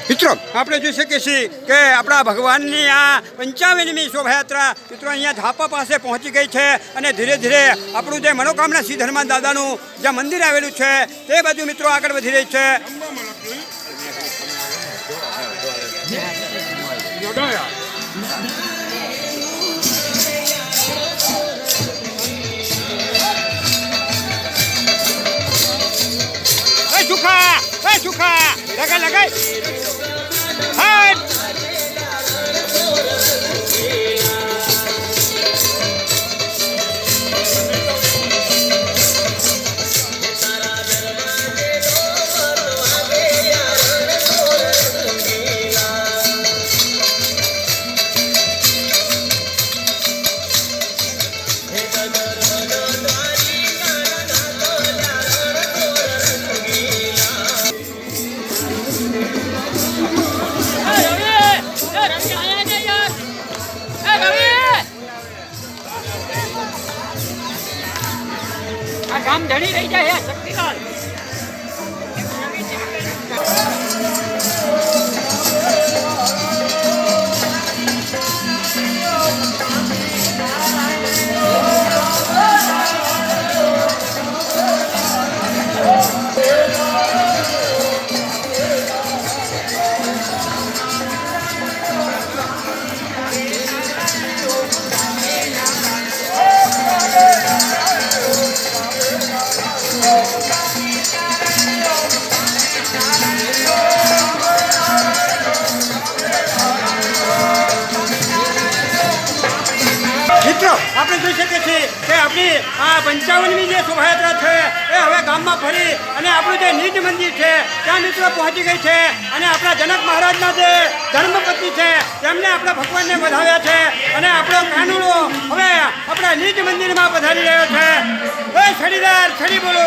મિત્રો આપણે જોઈ શકીએ છીએ કે આપણા ભગવાનની આ 55મી શોભાયાત્રા મિત્રો અહીંયા ધાપા પાસે પહોંચી ગઈ છે અને ધીરે ધીરે આપણું જે મનોકામના સિદ્ધ હનુમાન દાદાનું જે મંદિર આવેલું છે તે બાજુ મિત્રો આગળ વધી રહી છે. સુખા લગાય કામ ધણી રહી જાય શક્તિલાલ. મિત્રો આપણે જોઈ શકીએ છીએ કે આપણી આ 55મી જે શોભાયાત્રા છે એ હવે ગામમાં ફરી અને આપણું જે નિજ મંદિર છે ત્યાં મિત્રો પહોંચી ગઈ છે અને આપણા જનક મહારાજના જે ધર્મપત્ની છે તેમને આપણા ભગવાનને વધાવ્યા છે અને આપણો કાનુડો હવે આપણા નિજ મંદિરમાં પધારી રહ્યો છે. છડીદાર છડી બોલો